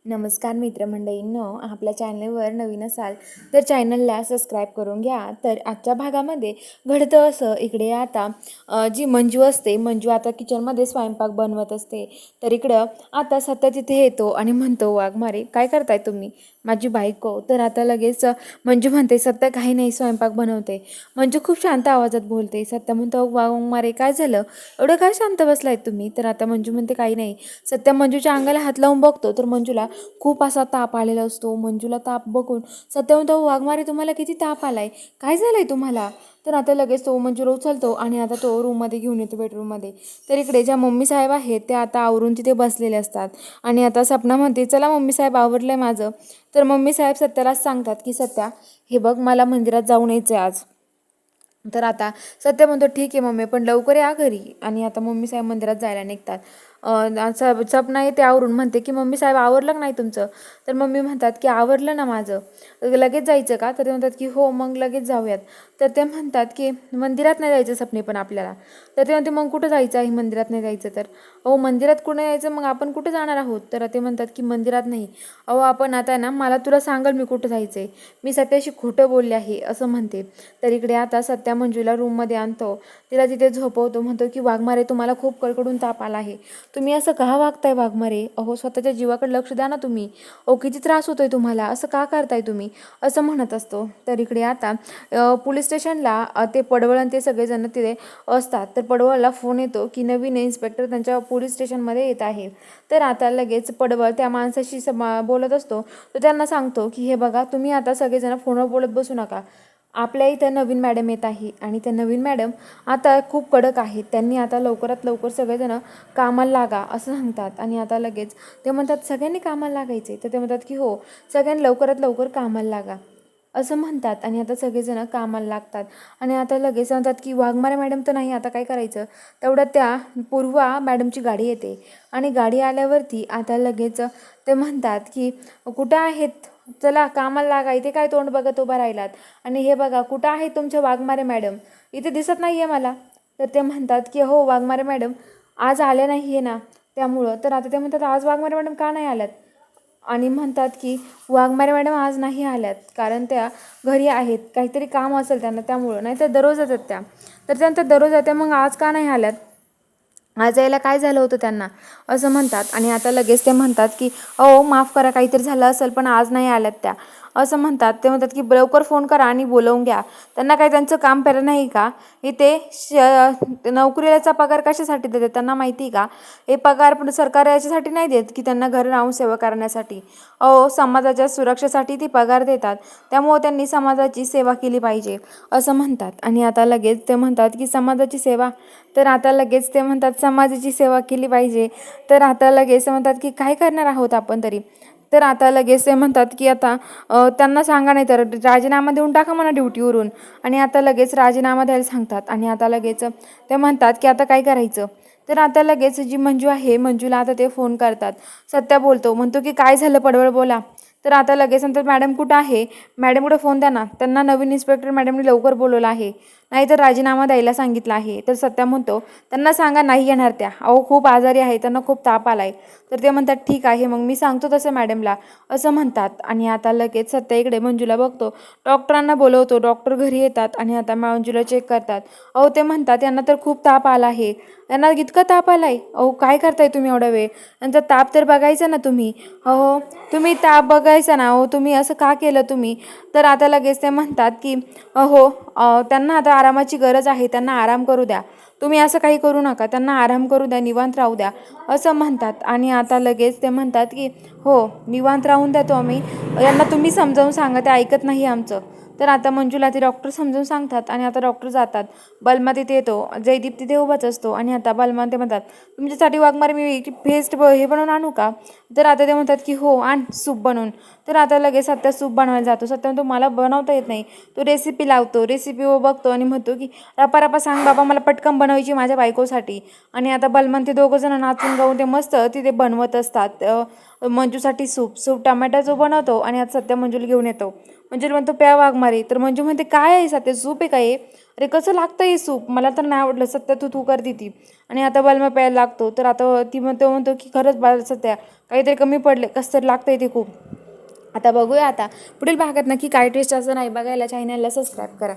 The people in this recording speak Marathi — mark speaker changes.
Speaker 1: नमस्कार मित्रमंडळींनो, आपल्या चॅनलवर नवीन असाल तर चॅनलला सबस्क्राईब करून घ्या. तर आजच्या भागामध्ये घडतं असं, इकडे आता जी मंजू असते, मंजू आता किचनमध्ये स्वयंपाक बनवत असते. तर इकडं आता सत्या तिथे येतो आणि म्हणतो, वाघमारे काय करताय तुम्ही? माझी बायको. तर आता लगेच मंजू म्हणते, सत्या काही नाही, स्वयंपाक बनवते. मंजू खूप शांत आवाजात बोलते. सत्या म्हणतो, वाघमारे काय झालं, एवढं काय शांत बसलाय तुम्ही? तर आता मंजू म्हणते, काही नाही. सत्या मंजूच्या अंगाला हात लावून बघतो तर मंजूला खूप असा ताप आलेला असतो. मंजूला ताप बघून सत्या म्हणतो, वाघमारे तुम्हाला किती ताप आलाय, काय झालंय तुम्हाला? तर आता लगेच तो मंजूला उचलतो आणि आता तो रूममध्ये घेऊन येतो, बेडरूममध्ये. तर इकडे ज्या मम्मी साहेब आहेत त्या आता आवरून तिथे बसलेले असतात आणि आता सपना म्हणते, चला मम्मी साहेब आवरलंय माझं. तर मम्मी साहेब सत्यालाच सांगतात की सत्या, हे बघ मला मंदिरात जाऊन यायचं आज. तर आता सत्य म्हणतो, ठीक आहे मम्मी, पण लवकर या घरी. आणि आता मम्मी साहेब मंदिरात जायला निघतात. सपना येते आवरून, म्हणते की मम्मी साहेब आवरलं नाही तुमचं? तर मम्मी म्हणतात की आवरलं ना माझं. लगेच जायचं का? तर ते म्हणतात की हो, मग लगेच जाऊयात. तर ते म्हणतात की मंदिरात नाही जायचं सपने पण आपल्याला. तर ते म्हणते, मग कुठं जायचं आहे मंदिरात नाही जायचं तर? अहो मंदिरात कुठं यायचं, मग आपण कुठं जाणार आहोत? तर ते म्हणतात की मंदिरात नाही, अहो आपण आता ना, मला तुला सांगाल मी कुठं जायचं आहे, मी सत्याशी खोटं बोलले आहे असं म्हणते. तर इकडे आता सत्या मंजूला रूममध्ये आणतो, तिला तिथे झोपवतो, म्हणतो की वाघमारे तुम्हाला खूप कडकडून ताप आला आहे, तुम्ही असं का वागताय वाघमारे? अहो स्वतःच्या जीवाकडे लक्ष द्या ना तुम्ही, अहो किती त्रास होतोय तुम्हाला, असं का करताय तुम्ही, असं म्हणत असतो. तर इकडे आता पोलीस स्टेशनला ते पडवळ आणि ते सगळेजण तिथे असतात. तर पडवळला फोन येतो की नवीन इन्स्पेक्टर त्यांच्या पोलीस स्टेशनमध्ये येत आहे. तर आता लगेच पडवळ त्या माणसाशी बोलत असतो. तर त्यांना सांगतो की हे बघा, तुम्ही आता सगळेजण फोनवर बोलत बसू नका, आपल्या इथं नवीन मॅडम येत आहे आणि त्या नवीन मॅडम आता खूप कडक आहेत, त्यांनी आता लवकरात लवकर सगळेजण कामाला लागा असं सांगतात. आणि आता लगेच ते म्हणतात, सगळ्यांनी कामाला लागायचे? तर ते म्हणतात की हो, सगळ्यांनी लवकरात लवकर कामाला लागा असं म्हणतात. आणि आता सगळेजण कामाला लागतात. आणि आता लगेच म्हणतात की वाघमारे मॅडम तर नाही, आता काय करायचं? तेवढ्यात त्या पूर्वा मॅडमची गाडी येते आणि गाडी आल्यावरती आता लगेच ते म्हणतात की कुठं आहेत, चला कामाला लागा, इथे काय तोंड बघत उभा राहिलात, आणि हे बघा कुठं आहे तुमचे वाघमारे मॅडम, इथे दिसत नाही आहे मला. तर ते म्हणतात की हो, वाघमारे मॅडम आज आले नाही आहे ना, त्यामुळं. तर आता ते म्हणतात, आज वाघमारे मॅडम का नाही आल्यात? आणि म्हणतात की वाघमारे मॅडम आज नाही आल्यात कारण त्या घरी आहेत, काहीतरी काम असेल त्यांना त्यामुळं, नाही तर दररोज येतात त्या. तर त्यानंतर दररोज येत्या, मग आज का नाही आल्यात, आज यायला काय झालं होतं त्यांना, असं म्हणतात. आणि आता लगेच ते म्हणतात की अहो माफ करा, काहीतरी झालं असेल पण आज नाही आल्यात त्या, असं म्हणतात. ते म्हणतात की लवकर फोन करा आणि बोलवून घ्या त्यांना, काय त्यांचं काम पेरं नाही का? इथे नोकरीचा पगार कशासाठी देते त्यांना माहिती का? हे पगार पण सरकार याच्यासाठी नाही देत की त्यांना घर राहून सेवा करण्यासाठी, अहो समाजाच्या सुरक्षेसाठी ती पगार देतात, त्यामुळे त्यांनी समाजाची सेवा केली पाहिजे असं म्हणतात. आणि आता लगेच ते म्हणतात की समाजाची सेवा, तर आता लगेच ते म्हणतात समाजाची सेवा केली पाहिजे. तर आता लगेच म्हणतात की काय करणार आहोत आपण तरी? तर आता लगेच ते म्हणतात की आता त्यांना सांगा, नाही तर राजीनामा देऊन टाका म्हणा ड्युटीवरून. आणि आता लगेच राजीनामा द्यायला सांगतात. आणि आता लगेच ते म्हणतात की आता काय करायचं? तर आता लगेच जी मंजू आहे, मंजूला आता ते फोन करतात. सत्या बोलतो, म्हणतो की काय झालं पडवळ, बोला. तर आता लगेच नंतर, मॅडम कुठं आहे, मॅडमकडे फोन द्या ना, त्यांना नवीन इन्स्पेक्टर मॅडमने लवकर बोलवलं आहे, नाहीतर राजीनामा द्यायला सांगितलं आहे. तर सत्या म्हणतो, त्यांना सांगा नाही येणार त्या, अहो खूप आजारी आहे, त्यांना खूप ताप आलाय. तर ते म्हणतात ठीक आहे, मग मी सांगतो तसं मॅडमला, असं म्हणतात. आणि आता लगेच सत्या इकडे मंजूला बघतो, डॉक्टरांना बोलवतो, डॉक्टर घरी येतात आणि आता मंजूला चेक करतात. अहो ते म्हणतात यांना तर खूप ताप आला आहे, यांना इतका ताप आलाय, अहो काय करताय तुम्ही एवढा वेळ, यांचा ताप तर बघायचा ना तुम्ही, अहो तुम्ही ताप बघायचा ना, अहो तुम्ही असं का केलं तुम्ही? तर आता लगेच ते म्हणतात की हो, त्यांना आता आरामाची गरज आहे, त्यांना आराम करू द्या, तुम्ही असं काही करू नका, त्यांना आराम करू द्या, निवांत राहू द्या असं म्हणतात. आणि आता लगेच ते म्हणतात की हो, निवांत राहून द्या आम्ही, यांना तुम्ही समजावून सांगा, ते ऐकत नाही आमचं. तर आता मंजूला ते डॉक्टर समजून सांगतात. आणि आता डॉक्टर जातात. बलमा तिथे येतो, जयदीप तिथे उभाच असतो. आणि आता बलमा ते म्हणतात, तुमच्यासाठी वाघमारे मी पेस्ट हे बनवून आणू का? तर आता ते म्हणतात की हो, आण सूप बनवून. तर आता लगेच सत्या सूप बनवायला जातो. सत्या म्हणतो मला बनवता येत नाही, तो रेसिपी लावतो, रेसिपी बघतो आणि म्हणतो की रपा रपा सांग बाबा, मला पटकन बनव बनवायची माझ्या बायकोसाठी. आणि आता बलमान ते दोघं जण नाचून गाऊन ते मस्त तिथे बनवत असतात मंजूसाठी सूप टमाट्याचं बनवतो. आणि आता सत्या मंजूला घेऊन येतो. मंजूला म्हणतो प्या वाघमारे. तर मंजू म्हणते काय आहे सत्या, सूप आहे काय? अरे कसं लागतं हे सूप, मला तर नाही आवडलं. सत्या तू कर ती. आणि आता बलमा प्यायला लागतो. तर आता ती म्हणतो की खरंच बाळ सत्या काहीतरी कमी पडले, कसं तरी लागतंय ते खूप. आता बघूया आता पुढील भागात नक्की काय ट्विस्ट असं नाही बघायला चॅनलला सबस्क्राईब करा.